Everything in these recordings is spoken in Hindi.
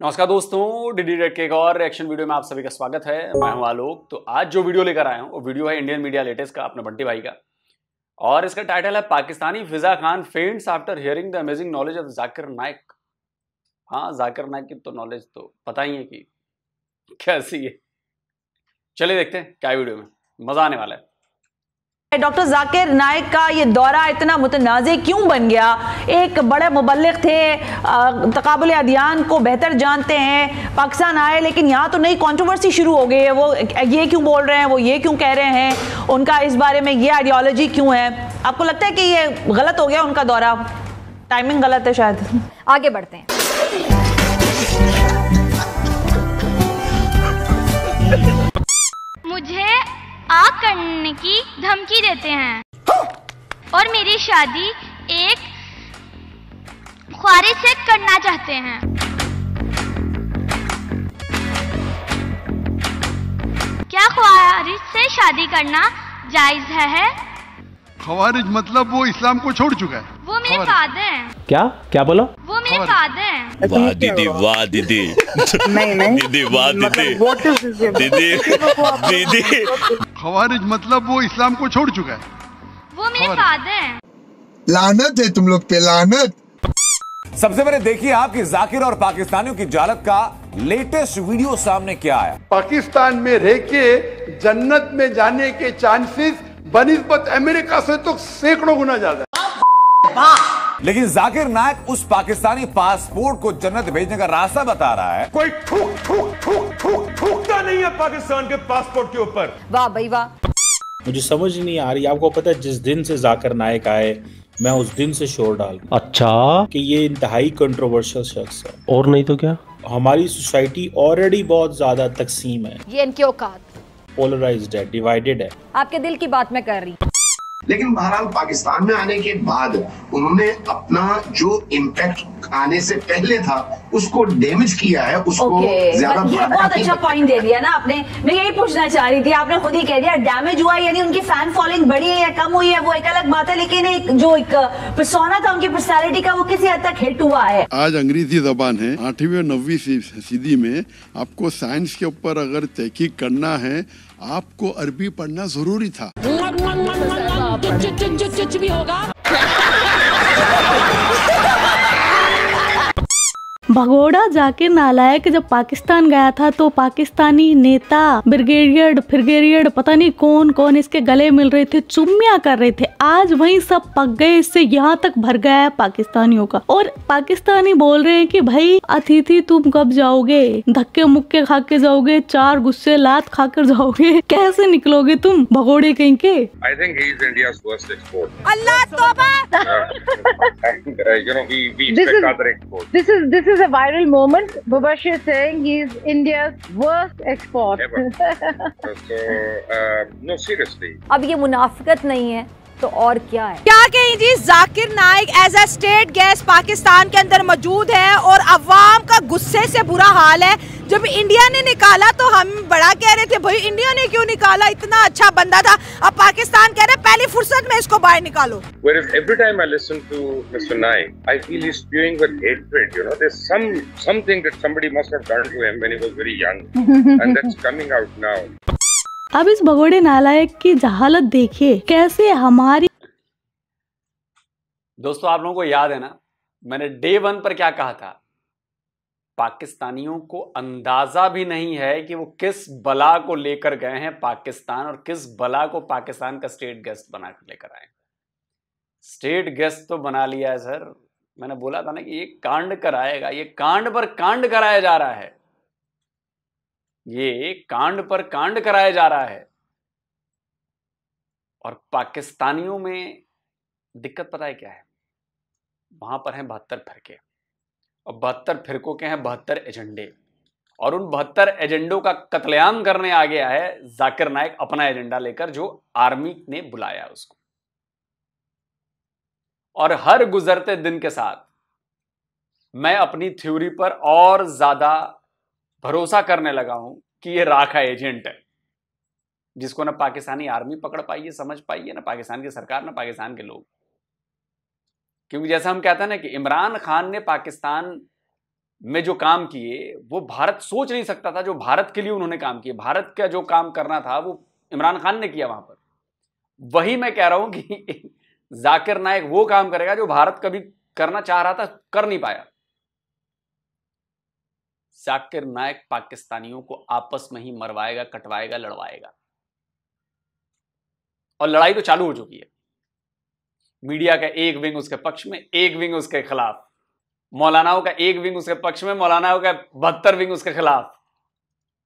नमस्कार दोस्तों, डीडी रेड के एक और रिएक्शन वीडियो में आप सभी का स्वागत है। मैं हूं आलोक। तो आज जो वीडियो लेकर आया हूं वो वीडियो है इंडियन मीडिया लेटेस्ट का, अपने बंटी भाई का, और इसका टाइटल है Pakistani Fiza Khan faints after hearing the amazing knowledge of Zakir Naik. हाँ, जाकिर नाइक की तो नॉलेज तो पता ही है कि कैसी है। चलिए देखते हैं क्या वीडियो में, मजा आने वाला है। डॉक्टर जाकिर नाइक का ये दौरा इतना मुतनाज़े क्यों बन गया? एक बड़े मुबल्लिग थे, तकाबुल अदियान को बेहतर जानते हैं, पाकिस्तान आए, लेकिन यहाँ तो नई कंट्रोवर्सी शुरू हो गई है। वो ये क्यों बोल रहे हैं, वो ये क्यों कह रहे हैं, उनका इस बारे में ये आइडियोलॉजी क्यों है? आपको लगता है कि ये गलत हो गया उनका दौरा? टाइमिंग गलत है शायद। आगे बढ़ते हैं। मुझे आग करने की धमकी देते हैं और मेरी शादी एक ख्वारिज से करना चाहते हैं। क्या ख्वारिज से शादी करना जायज है? खवारिज मतलब वो इस्लाम को छोड़ चुका है। वो मेरे फादर हैं। क्या बोला? वो मेरे फादर हैं। वाह दीदी, वाह दीदी। नहीं दीदी, वाह दीदी। दीदी खवारिज मतलब वो इस्लाम को छोड़ चुका है। वो मेरे फादर हैं। लानत है तुम लोग पे, लानत। सबसे पहले देखिए आपकी जाकिर और पाकिस्तानियों की जालत का लेटेस्ट वीडियो सामने क्या आया। पाकिस्तान में रह के जन्नत में जाने के चांसेस बनिस्बत अमेरिका से तो सैकड़ों गुना ज्यादा है। लेकिन जाकिर नाइक उस पाकिस्तानी पासपोर्ट को जन्नत भेजने का रास्ता बता रहा है। कोई थूकता नहीं है पाकिस्तान के पासपोर्ट के ऊपर। वाह भाई वाह। मुझे समझ नहीं आ रही। आपको पता है जिस दिन से जाकिर नाइक आए मैं उस दिन से शोर डाल। अच्छा, कि ये इंतहाई कंट्रोवर्शियल शख्स है। और नहीं तो क्या? हमारी सोसाइटी ऑलरेडी बहुत ज्यादा तकसीम है। ये इनकी औकात, पोलराइज्ड है, डिवाइडेड है। आपके दिल की बात मैं कर रही। लेकिन बहरहाल पाकिस्तान में आने के बाद उन्होंने अपना जो इम्पैक्ट आने से पहले था उसको डैमेज किया है, उसको ज्यादा बहुत अच्छा पॉइंट दे दिया ना आपने। मैं यही पूछना चाह रही थी, आपने खुद ही कह दिया डैमेज हुआ, यानी उनकी फैन फॉलोइंग बढ़ी है या कम हुई है वो एक अलग बात है, लेकिन एक जो एक पर्सोना था उनकी पर्सनैलिटी का वो किसी हद तक हिट हुआ है। आज अंग्रेजी जबान है, 8वीं और 9वीं सदी में आपको साइंस के ऊपर अगर तहकीक करना है आपको अरबी पढ़ना जरूरी था। भी होगा। भगोड़ा जाकिर नालायक जब पाकिस्तान गया था तो पाकिस्तानी नेता ब्रिगेडियर पता नहीं कौन कौन इसके गले मिल रहे थे, चुम्मियां कर रहे थे। आज वही सब पक गए, इससे यहाँ तक भर गया है पाकिस्तानियों का। और पाकिस्तानी बोल रहे हैं कि भाई अतिथि तुम कब जाओगे, धक्के मुक्के खा के जाओगे, 4 गुस्से लात खाकर जाओगे, कैसे निकलोगे तुम भगोड़े कहीं के? I think he is India's worst export. अल्लाह तौबा। We expect other exports. This is a viral moment. Mubashir saying he is India's worst export. No, seriously. अब ये मुनाफिकत नहीं है तो और क्या है? क्या कहें जी, Zakir Naik as a state guest Pakistan के अंदर मौजूद है और अवाम का गुस्से से बुरा हाल है। जब इंडिया ने निकाला तो हम बड़ा कह रहे थे भाई इंडिया ने क्यों निकाला, इतना अच्छा बंदा था। अब पाकिस्तान कह रहे पहली फुर्सत में इसको बाहर निकालो। Whereas every time I listen to Mr. Naik, I feel he's spewing with hatred. You know, there's something that somebody must have done to him when he was very young, and that's coming out now. अब इस भगोड़े नालायक की जहालत देखिए कैसे हमारी। दोस्तों, आप लोगों को याद है ना मैंने डे 1 पर क्या कहा था? पाकिस्तानियों को अंदाजा भी नहीं है कि वो किस बला को लेकर गए हैं पाकिस्तान, और किस बला को पाकिस्तान का स्टेट गेस्ट बना कर लेकर आए। स्टेट गेस्ट तो बना लिया है सर। मैंने बोला था ना कि ये कांड कराएगा, ये कांड पर कांड कराया जा रहा है, ये कांड पर कांड कराया जा रहा है। और पाकिस्तानियों में दिक्कत पता है क्या है? वहां पर हैं 72 फिरके, और 72 फिरकों के हैं 72 एजेंडे, और उन 72 एजेंडों का कत्लेआम करने आ गया है जाकिर नाइक अपना एजेंडा लेकर, जो आर्मी ने बुलाया उसको। और हर गुजरते दिन के साथ मैं अपनी थ्योरी पर और ज्यादा भरोसा करने लगा हूं कि ये राखा एजेंट है, जिसको ना पाकिस्तानी आर्मी पकड़ पाई है, समझ पाई है, ना पाकिस्तान की सरकार, ना पाकिस्तान के लोग। क्योंकि जैसा हम कहते हैं ना कि इमरान खान ने पाकिस्तान में जो काम किए वो भारत सोच नहीं सकता था। जो भारत के लिए उन्होंने काम किए, भारत का जो काम करना था वो इमरान खान ने किया वहां पर। वही मैं कह रहा हूं कि जाकिर नाइक वो काम करेगा जो भारत कभी करना चाह रहा था, कर नहीं पाया। जाकिर नाइक पाकिस्तानियों को आपस में ही मरवाएगा, कटवाएगा, लड़वाएगा। और लड़ाई तो चालू हो चुकी है। मीडिया का एक विंग उसके पक्ष में, एक विंग उसके खिलाफ। मौलानाओं का एक विंग उसके पक्ष में, मौलानाओं का 72 विंग उसके खिलाफ।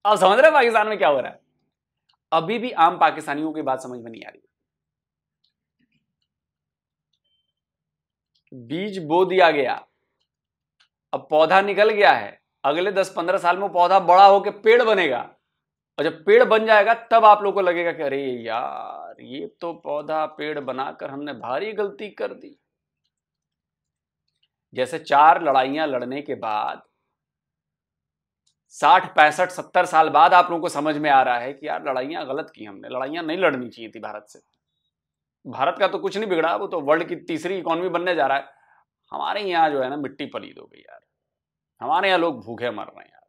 आप समझ रहे हैं पाकिस्तान में क्या हो रहा है? अभी भी आम पाकिस्तानियों की बात समझ में नहीं आ रही। बीज बो दिया गया, अब पौधा निकल गया है। अगले 10-15 साल में पौधा बड़ा होकर पेड़ बनेगा, और जब पेड़ बन जाएगा तब आप लोगों को लगेगा कि अरे यार, ये तो पौधा पेड़ बनाकर हमने भारी गलती कर दी। जैसे 4 लड़ाइयां लड़ने के बाद 60, 65, 70 साल बाद आप लोगों को समझ में आ रहा है कि यार लड़ाइयां गलत की हमने, लड़ाइयां नहीं लड़नी चाहिए थी भारत से। भारत का तो कुछ नहीं बिगड़ा, वो तो वर्ल्ड की तीसरी इकोनॉमी बनने जा रहा है। हमारे यहाँ जो है ना मिट्टी पलीद हो गई यार, हमारे यहाँ लोग भूखे मर रहे हैं यार।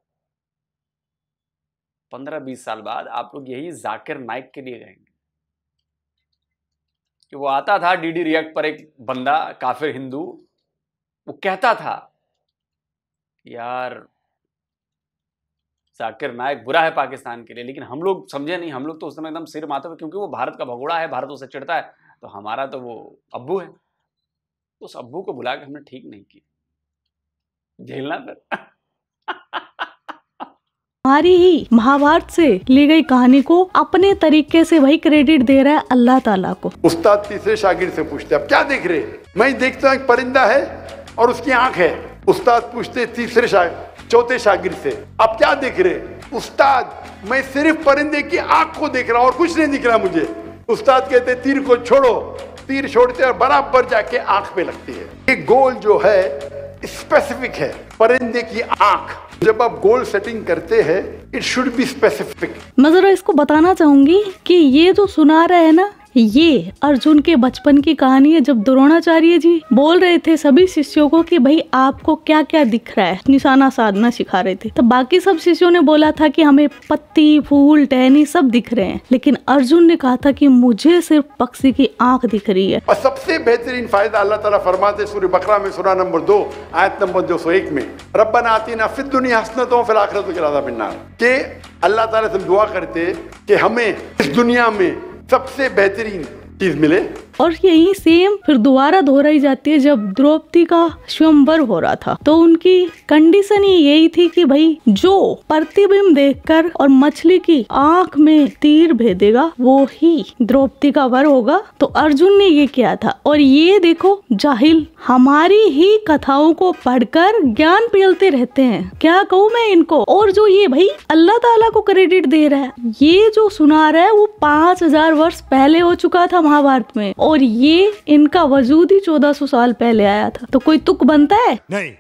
15-20 साल बाद आप लोग यही जाकिर नाइक के लिए कहेंगे कि वो आता था डीडी रिएक्ट पर, एक बंदा काफिर हिंदू, वो कहता था यार जाकिर नाइक बुरा है पाकिस्तान के लिए, लेकिन हम लोग समझे नहीं। हम लोग तो उस समय एकदम सिर माथे पे, क्योंकि वो भारत का भगोड़ा है, भारत उससे चिढ़ता है, तो हमारा तो वो अब्बू है। उस अब्बू को बुला के हमने ठीक नहीं किया, झेलना फिर। हमारी ही महाभारत से ली गई कहानी को अपने तरीके से वही क्रेडिट दे रहा है अल्लाह ताला को। उस्ताद तीसरे शागिर्द से पूछते अब क्या देख रहे? मैं देखता हूँ एक परिंदा है और उसकी आंख है। उस्ताद पूछते चौथे शागिर्द से अब क्या देख रहे? उस्ताद मैं सिर्फ परिंदे की आंख को देख रहा हूँ और कुछ नहीं दिख रहा मुझे। उस्ताद कहते तीर को छोड़ो, तीर छोड़ते और बराबर जाके आंख पे लगती है। ये गोल जो है स्पेसिफिक है, परिंदे की आंख। जब आप गोल सेटिंग करते हैं इट शुड बी स्पेसिफिक। मैं जरा इसको बताना चाहूंगी कि ये जो सुना रहे हैं ना, ये अर्जुन के बचपन की कहानी है, जब द्रोणाचार्य जी बोल रहे थे सभी शिष्यों को कि भाई आपको क्या क्या दिख रहा है, निशाना साधना सिखा रहे थे। तो बाकी सब शिष्यों ने बोला था कि हमें पत्ती, फूल, टहनी सब दिख रहे हैं, लेकिन अर्जुन ने कहा था कि मुझे सिर्फ पक्षी की आंख दिख रही है। और सबसे बेहतरीन फायदा अल्लाह ताला फरमाते सूरह बकरा में, सूरह नंबर 2 आयत नंबर 201 में, रब्बना आतिना फिद दुनिया हसनतों व फिल आखिरति अज़ाब अन्नार, के अल्लाह ताला से दुआ करते कि हमें इस दुनिया में सबसे बेहतरीन चीज मिले। और यही सेम फिर दोबारा दोहराई जाती है जब द्रौपदी का स्वयंवर हो रहा था, तो उनकी कंडीशन ही यही थी कि भाई जो प्रतिबिंब देखकर और मछली की आंख में तीर भेदेगा वो ही द्रौपदी का वर होगा। तो अर्जुन ने ये किया था। और ये देखो जाहिल हमारी ही कथाओं को पढ़कर ज्ञान पेलते रहते हैं, क्या कहूँ मैं इनको। और जो ये भाई अल्लाह ताला को क्रेडिट दे रहा है, ये जो सुना रहा है वो 5000 वर्ष पहले हो चुका था महाभारत में, और ये इनका वजूद ही 1400 साल पहले आया था। तो कोई तुक बनता है? नहीं।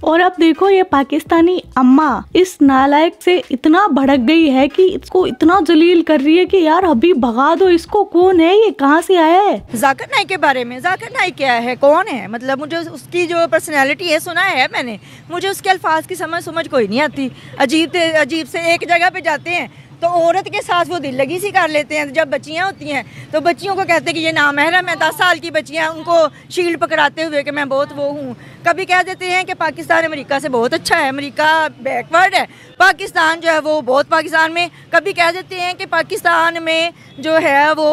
और अब देखो ये पाकिस्तानी अम्मा इस नालायक से इतना भड़क गई है कि इसको इतना जलील कर रही है कि यार अभी भगा दो इसको। कौन है ये, कहाँ से आया है? जाकिर नाइक के बारे में, जाकिर नाइक क्या है, कौन है? मतलब मुझे उसकी जो पर्सनैलिटी है सुना है मैंने, मुझे उसके अल्फाज की समझ कोई नहीं आती। अजीब से एक जगह पे जाते हैं तो औरत के साथ वो दिल लगी सी कर लेते हैं। जब बच्चियां होती हैं तो बच्चियों को कहते हैं कि ये नामहरम है, 10 साल की बच्चियां, उनको शील्ड पकड़ाते हुए कि मैं बहुत वो हूँ। कभी कह देते हैं कि पाकिस्तान अमेरिका से बहुत अच्छा है, अमेरिका बैकवर्ड है, पाकिस्तान जो है वो बहुत पाकिस्तान में। कभी कह देते हैं कि पाकिस्तान में जो है वो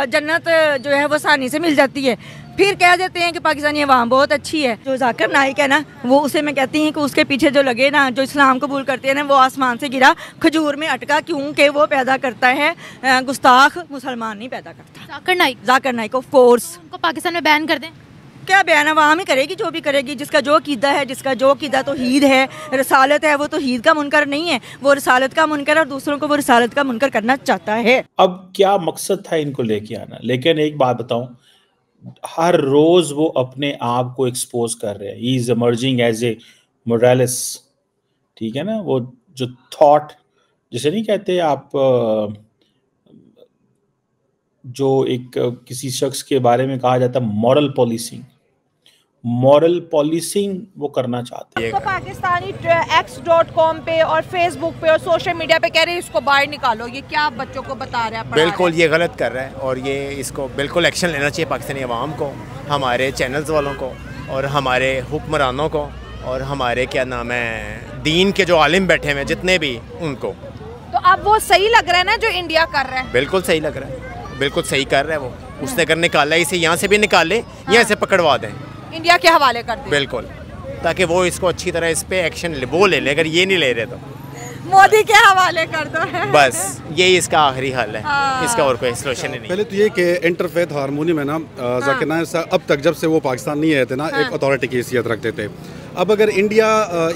जन्नत जो है वो आसानी से मिल जाती है। फिर कह देते हैं कि पाकिस्तानी अवाम बहुत अच्छी है। जो जाकिर नाइक है ना, वो उसे मैं कहती हूँ कि उसके पीछे जो लगे ना, जो इस्लाम कबूल करते हैं ना, वो आसमान से गिरा खजूर में अटका, क्योंकि वो पैदा करता है गुस्ताख, मुसलमान नहीं पैदा करता। Zakir Naik of course. उनको पाकिस्तान में बैन कर दें? क्या बयान अवाम ही करेगी, जो भी करेगी। जिसका जो कीदा है, जिसका जो कीदा तो हीद है, रसालत है, वो तो हीद का मुनकर नहीं है, वो रसालत का मुनकर, और दूसरों को वो रसालत का मुनकर करना चाहता है। अब क्या मकसद था इनको लेके आना? लेकिन एक बात बताऊं, हर रोज वो अपने आप को एक्सपोज कर रहे हैं। He is emerging as a moralist, ठीक है ना। वो जो थॉट जिसे नहीं कहते आप, जो एक किसी शख्स के बारे में कहा जाता है मॉरल पॉलिसिंग, मॉरल पॉलिसिंग वो करना चाहते हैं। तो पाकिस्तानी x.com पे और फेसबुक पे और सोशल मीडिया पे कह रहे हैं इसको बाहर निकालो, ये क्या आप बच्चों को बता रहे हैं? बिल्कुल ये गलत कर रहा है और ये इसको बिल्कुल एक्शन लेना चाहिए पाकिस्तानी अवाम को, हमारे चैनल्स वालों को और हमारे हुक्मरानों को और हमारे क्या नाम है दीन के जो आलिम बैठे हुए जितने भी उनको। तो अब वो सही लग रहा है ना जो इंडिया कर रहा है? बिल्कुल सही लग रहा है, बिल्कुल सही कर रहा है वो। उसने अगर निकाला इसे यहाँ से भी निकाले, यहाँ से पकड़वा दें, इंडिया के हवाले कर दें। बिल्कुल, ताकि वो इसको अच्छी तरह इस पे एक्शन वो ले ले। अगर ये नहीं ले रहे तो मोदी के हवाले कर दो। बस यही इसका आखिरी हल है, इसका और कोई सोल्यूशन नहीं। पहले तो ये कि इंटरफेथ हारमोनी में ना जाकिर नायक अब तक जब से वो पाकिस्तान नहीं आए थे ना एक अथॉरिटी की हैसियत रखते थे। अब अगर इंडिया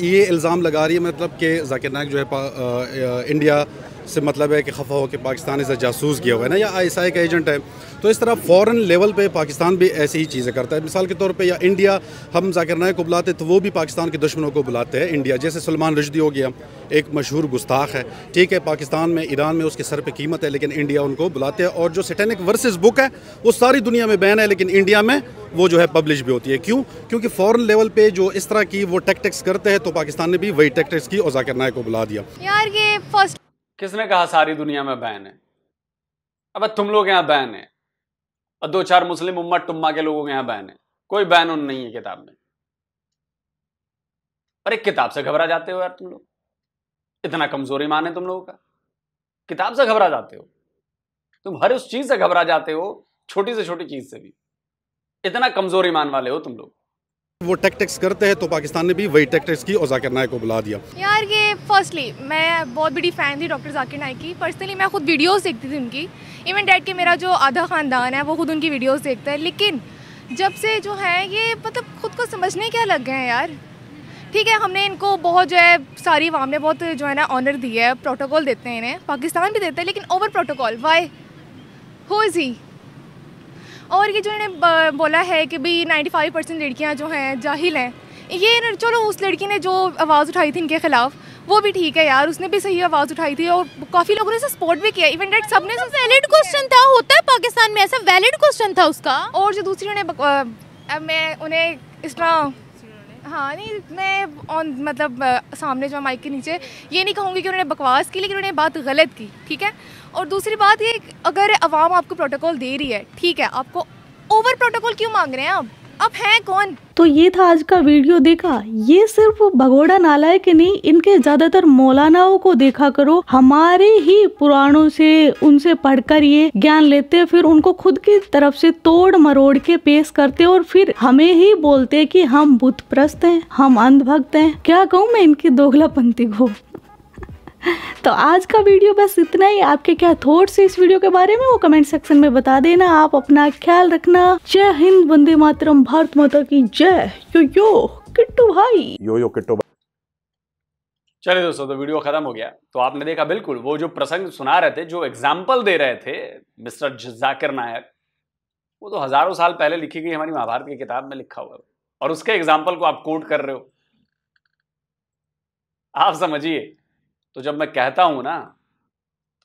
ये इल्ज़ाम लगा रही है मतलब कि जाकिर नायक जो है इंडिया से मतलब है कि खफा हो कि पाकिस्तान से जासूस किया हुआ है ना या ISI का एजेंट है, तो इस तरह फ़ॉरेन लेवल पे पाकिस्तान भी ऐसी ही चीज़ें करता है। मिसाल के तौर पे या इंडिया हम जाकिर नायक को बुलाते तो वो भी पाकिस्तान के दुश्मनों को बुलाते हैं इंडिया। जैसे सलमान रुश्दी हो गया, एक मशहूर गुस्ताख है, ठीक है, पाकिस्तान में ईरान में उसके सर पे कीमत है लेकिन इंडिया उनको बुलाते हैं। और जो सैटेनिक वर्सेस बुक है वो सारी दुनिया में बैन है लेकिन इंडिया में वो जो है पब्लिश भी होती है। क्यों? क्योंकि फ़ॉरेन लेवल पे जो इस तरह की वो टैक्टिक्स करते हैं तो पाकिस्तान ने भी वही टैक्टिक्स की और जाकिर नायक को बुला दिया। यार ये फर्स्ट किसने कहा सारी दुनिया में बैन है? अब तुम लोग यहाँ बैन है और 2-4 मुस्लिम उम्मत टुम्मा के लोगों के यहाँ बैन है, कोई बैन उन नहीं है किताब में। अरे किताब से घबरा जाते हो यार तुम लोग, इतना कमजोरी मान है तुम लोगों का? किताब से घबरा जाते हो तुम, हर उस चीज से घबरा जाते हो, छोटी से छोटी चीज से भी। इतना कमजोरी मान वाले हो तुम लोग। वो टैक्टिक्स करते हैं तो पाकिस्तान ने भी वही टैक्टिक्स की और जाकिर नायक को बुला दिया। यार ये फर्स्टली मैं बहुत बड़ी फ़ैन थी डॉक्टर जाकिर नायक की। पर्सनली मैं खुद वीडियोस देखती थी उनकी, इवन डैड के मेरा जो आधा ख़ानदान है वो खुद उनकी वीडियोस देखता है। लेकिन जब से जो है ये मतलब खुद को समझने क्या लग गए हैं यार। ठीक है, हमने इनको बहुत जो है सारी अवाम ने बहुत जो है ना ऑनर दिया है, प्रोटोकॉल देते हैं इन्हें, पाकिस्तान भी देता है, लेकिन over protocol why, who is he? और ये जो इन्हें बोला है कि भाई 95% लड़कियां जो हैं जाहिल हैं, ये चलो उस लड़की ने जो आवाज़ उठाई थी इनके खिलाफ वो भी ठीक है यार, उसने भी सही आवाज़ उठाई थी और काफ़ी लोगों ने उसे सपोर्ट भी किया। इवन डेट सबने वैलिड क्वेश्चन था, होता है पाकिस्तान में ऐसा, वैलिड क्वेश्चन था उसका। और जो दूसरी अब मैं उन्हें इस तरह हाँ नहीं मैं मतलब सामने जो माइक के नीचे ये नहीं कहूँगी कि उन्होंने बकवास की, लेकिन उन्होंने बात गलत की, ठीक है। और दूसरी बात ये, अगर अवाम आपको प्रोटोकॉल दे रही है, ठीक है, आपको ओवर प्रोटोकॉल क्यों मांग रहे हैं अब हैं कौन? तो ये था आज का वीडियो। देखा, ये सिर्फ भगोड़ा नालायक नहीं, इनके ज्यादातर मौलानाओं को देखा करो, हमारे ही पुराणों से उनसे पढ़कर ये ज्ञान लेते, फिर उनको खुद की तरफ से तोड़ मरोड़ के पेश करते और फिर हमें ही बोलते कि हम बुत प्रस्त हैं, हम अंधभक्त हैं। क्या कहूँ मैं इनकी दोगलापंथी को। तो आज का वीडियो बस इतना ही। आपके क्या थॉट्स है इस वीडियो के बारे में वो कमेंट सेक्शन में बता देना। आप अपना ख्याल रखना। जय हिंद, वंदे मातरम, भारत माता की जय। यो किट्टू भाई, यो किट्टू भाई। चलिए दोस्तों, तो वीडियो खत्म हो गया। तो आपने देखा बिल्कुल वो जो प्रसंग सुना रहे थे, जो एग्जाम्पल दे रहे थे मिस्टर जाकिर नायक, वो तो हजारों साल पहले लिखी गई हमारी महाभारत की किताब में लिखा हुआ है और उसके एग्जाम्पल को आप कोट कर रहे हो। आप समझिए, तो जब मैं कहता हूं ना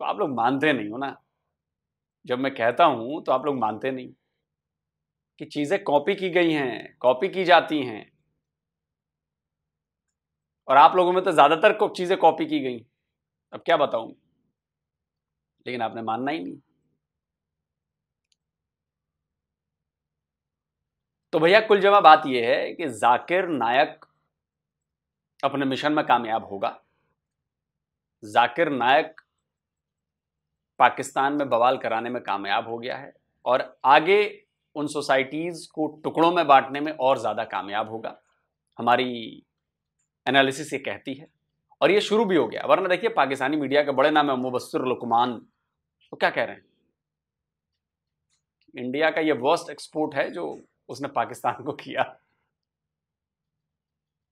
तो आप लोग मानते नहीं हो ना। जब मैं कहता हूं तो आप लोग मानते नहीं कि चीजें कॉपी की गई हैं, कॉपी की जाती हैं, और आप लोगों में तो ज्यादातर चीजें कॉपी की गई। अब क्या बताऊं, लेकिन आपने मानना ही नहीं। तो भैया कुल जमा बात यह है कि जाकिर नायक अपने मिशन में कामयाब होगा। जाकिर नायक पाकिस्तान में बवाल कराने में कामयाब हो गया है और आगे उन सोसाइटीज को टुकड़ों में बांटने में और ज्यादा कामयाब होगा। हमारी एनालिसिस ये कहती है और ये शुरू भी हो गया। वरना देखिए, पाकिस्तानी मीडिया के बड़े नाम है मुबस्सिर लुकमान, तो क्या कह रहे हैं, इंडिया का ये वर्स्ट एक्सपोर्ट है जो उसने पाकिस्तान को किया।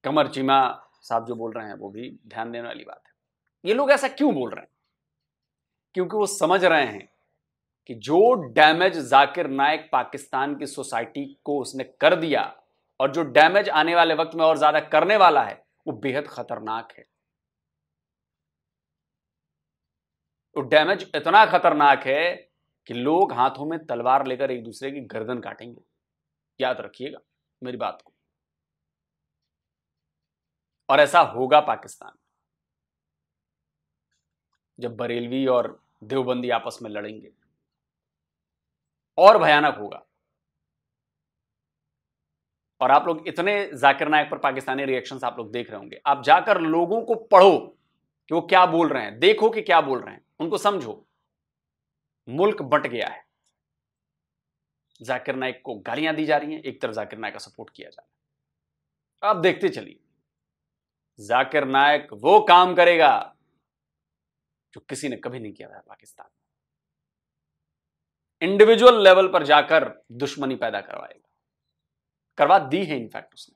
कमर चीमा साहब जो बोल रहे हैं वो भी ध्यान देने वाली बात है। ये लोग ऐसा क्यों बोल रहे हैं? क्योंकि वो समझ रहे हैं कि जो डैमेज जाकिर नायक पाकिस्तान की सोसाइटी को उसने कर दिया और जो डैमेज आने वाले वक्त में और ज्यादा करने वाला है, वो बेहद खतरनाक है। वो डैमेज इतना खतरनाक है कि लोग हाथों में तलवार लेकर एक दूसरे की गर्दन काटेंगे। याद रखिएगा मेरी बात को। और ऐसा होगा पाकिस्तान जब बरेलवी और देवबंदी आपस में लड़ेंगे, और भयानक होगा। और आप लोग इतने जाकिर नायक पर पाकिस्तानी रिएक्शंस आप लोग देख रहे होंगे। आप जाकर लोगों को पढ़ो कि वो क्या बोल रहे हैं, देखो कि क्या बोल रहे हैं, उनको समझो। मुल्क बंट गया है, जाकिर नायक को गालियां दी जा रही हैं, एक तरफ जाकिर नायक का सपोर्ट किया जा रहा है। आप देखते चलिए, जाकिर नायक वो काम करेगा जो किसी ने कभी नहीं किया था पाकिस्तान में। इंडिविजुअल लेवल पर जाकर दुश्मनी पैदा करवाएगा, करवा दी है इनफैक्ट उसने।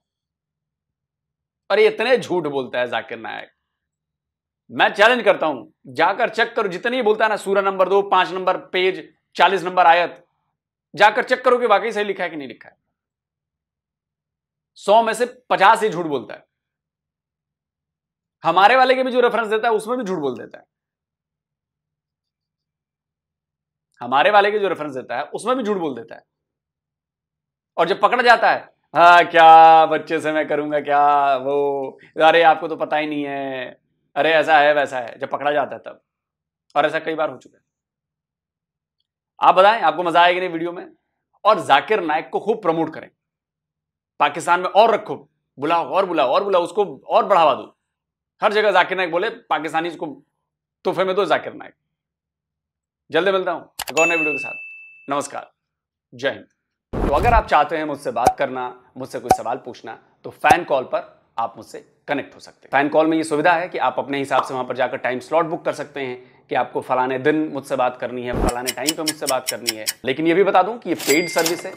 और ये इतने झूठ बोलता है जाकिर नायक, मैं चैलेंज करता हूं, जाकर चेक करो। जितनी ही बोलता है ना, सूरह नंबर 2, 5 नंबर पेज, 40 नंबर आयत, जाकर चेक करो कि वाकई सही लिखा है कि नहीं लिखा है। 100 में से 50 ही झूठ बोलता है। हमारे वाले के भी जो रेफरेंस देता है उसमें भी झूठ बोल देता है। हमारे वाले के जो रेफरेंस देता है उसमें भी झूठ बोल देता है। और जब पकड़ा जाता है, हाँ क्या बच्चे से मैं करूंगा क्या, वो अरे आपको तो पता ही नहीं है, अरे ऐसा है वैसा है, जब पकड़ा जाता है तब। और ऐसा कई बार हो चुका है। आप बताएं, आपको मजा आएगा नहीं वीडियो में? और जाकिर नायक को खूब प्रमोट करें, पाकिस्तान में और रखो, बुलाओ और बुलाओ और बुलाओ, उसको और बढ़ावा दो। हर जगह जाकिर नायक बोले, पाकिस्तानी इसको तोहफे में दो जाकिर नायक। जल्दी मिलता हूं एक और नए वीडियो के साथ। नमस्कार, जय हिंद। तो अगर आप चाहते हैं मुझसे बात करना, मुझसे कोई सवाल पूछना, तो फैन कॉल पर आप मुझसे कनेक्ट हो सकते हैं। फैन कॉल में ये सुविधा है कि आप अपने हिसाब से वहां पर जाकर टाइम स्लॉट बुक कर सकते हैं कि आपको फलाने दिन मुझसे बात करनी है, फलाने टाइम पे मुझसे बात करनी है। लेकिन ये भी बता दूं कि ये पेड सर्विस है,